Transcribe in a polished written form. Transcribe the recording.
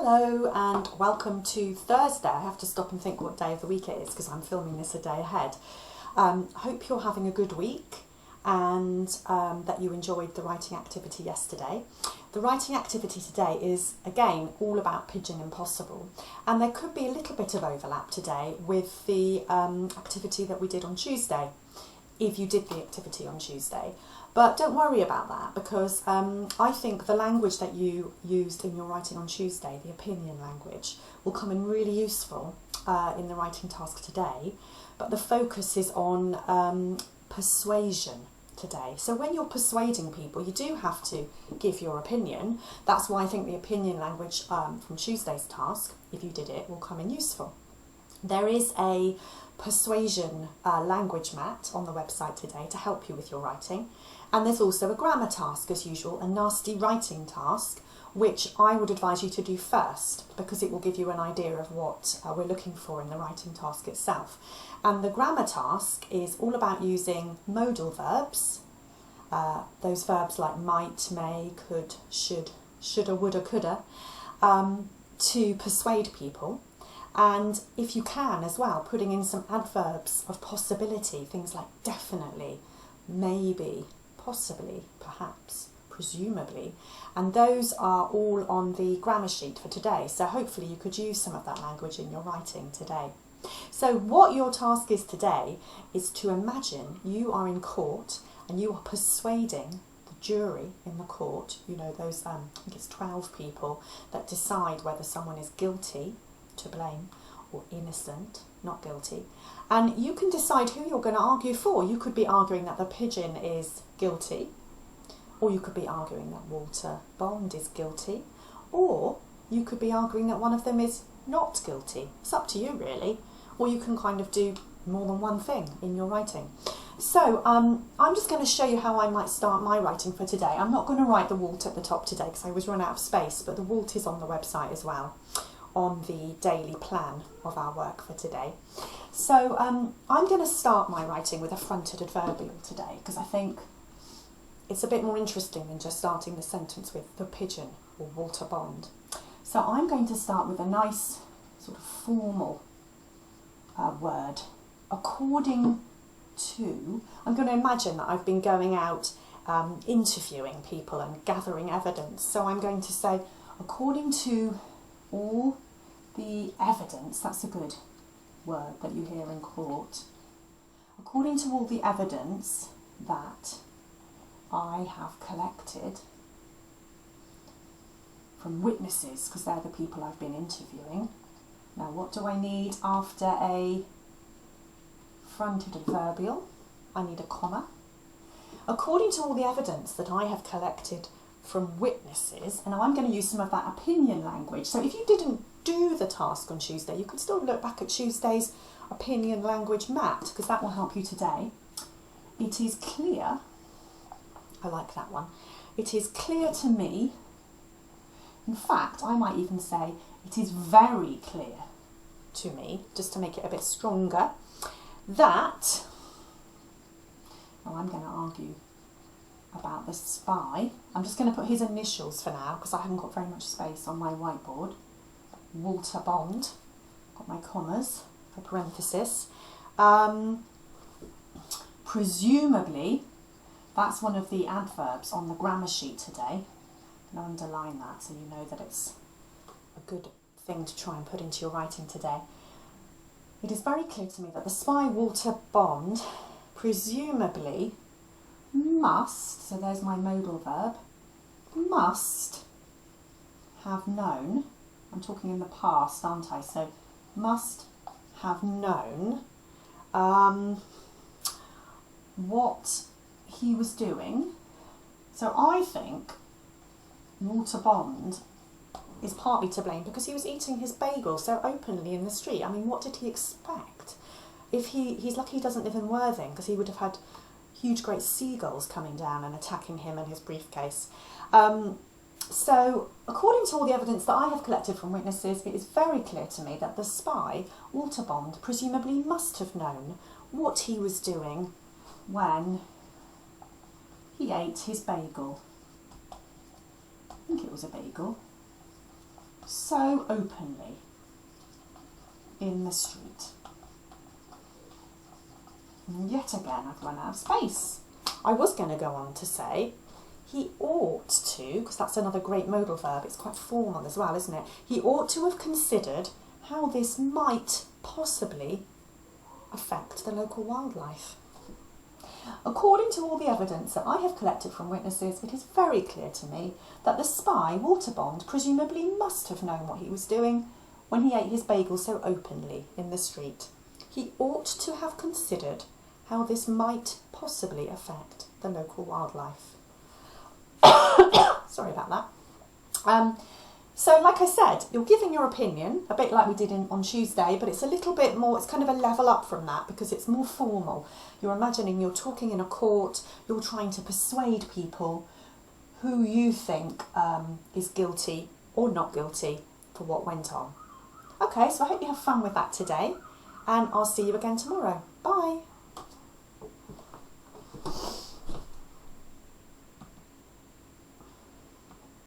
Hello and welcome to Thursday. I have to stop and think what day of the week it is because I'm filming this a day ahead. Hope you're having a good week and that you enjoyed the writing activity yesterday. The writing activity today is again all about Pigeon Impossible, and there could be a little bit of overlap today with the activity that we did on Tuesday, if you did the activity on Tuesday. But don't worry about that because I think the language that you used in your writing on Tuesday, the opinion language, will come in really useful in the writing task today. But the focus is on persuasion today. So when you're persuading people, you do have to give your opinion. That's why I think the opinion language from Tuesday's task, if you did it, will come in useful. There is a persuasion language mat on the website today to help you with your writing. And there's also a grammar task, as usual, a nasty writing task, which I would advise you to do first because it will give you an idea of what we're looking for in the writing task itself. And the grammar task is all about using modal verbs, those verbs like might, may, could, should, shoulda, woulda, coulda, to persuade people. And if you can as well, putting in some adverbs of possibility, things like definitely, maybe, possibly, perhaps, presumably, and those are all on the grammar sheet for today, so hopefully you could use some of that language in your writing today. So what your task is today is to imagine you are in court and you are persuading the jury in the court, you know, those I think it's 12 people that decide whether someone is guilty, to blame, or innocent, not guilty. And you can decide who you're going to argue for. You could be arguing that the pigeon is guilty, or you could be arguing that Walter Bond is guilty, or you could be arguing that one of them is not guilty. It's up to you really. Or you can kind of do more than one thing in your writing. So I'm just going to show you how I might start my writing for today. I'm not going to write the Walt at the top today because I was run out of space, but the Walt is on the website as well, on the daily plan of our work for today. So I'm going to start my writing with a fronted adverbial today because I think it's a bit more interesting than just starting the sentence with the pigeon or Walter Bond. So I'm going to start with a nice sort of formal word. According to, I'm going to imagine that I've been going out interviewing people and gathering evidence. So I'm going to say, according to all the evidence, that's a good word that you hear in court. According to all the evidence that I have collected from witnesses, because they're the people I've been interviewing. Now, what do I need after a fronted adverbial? I need a comma. According to all the evidence that I have collected from witnesses, and I'm going to use some of that opinion language. So if you didn't do the task on Tuesday, you could still look back at Tuesday's opinion language mat because that will help you today. It is clear, I like that one, it is clear to me, in fact I might even say it is very clear to me, just to make it a bit stronger, that, well, I'm going to argue about the spy. I'm just going to put his initials for now because I haven't got very much space on my whiteboard. Walter Bond, got my commas for parenthesis. Presumably, that's one of the adverbs on the grammar sheet today. And underline that so you know that it's a good thing to try and put into your writing today. It is very clear to me that the spy Walter Bond presumably must, so there's my modal verb, must have known, I'm talking in the past, aren't I? So must have known what he was doing. So I think Walter Bond is partly to blame because he was eating his bagel so openly in the street. I mean, what did he expect? If he's lucky he doesn't live in Worthing because he would have had huge great seagulls coming down and attacking him and his briefcase. So according to all the evidence that I have collected from witnesses, it is very clear to me that the spy, Walter Bond, presumably must have known what he was doing when he ate his bagel. I think it was a bagel. so openly in the street. And yet again, I've run out of space. I was going to go on to say he ought to, because that's another great modal verb, it's quite formal as well, isn't it? He ought to have considered how this might possibly affect the local wildlife. According to all the evidence that I have collected from witnesses, it is very clear to me that the spy, Waterbond, presumably must have known what he was doing when he ate his bagel so openly in the street. He ought to have considered how this might possibly affect the local wildlife. Sorry about that. So like I said, you're giving your opinion, a bit like we did on Tuesday, but it's a little bit more, it's kind of a level up from that because it's more formal. You're imagining you're talking in a court, you're trying to persuade people who you think is guilty or not guilty for what went on. Okay, so I hope you have fun with that today, and I'll see you again tomorrow. Bye.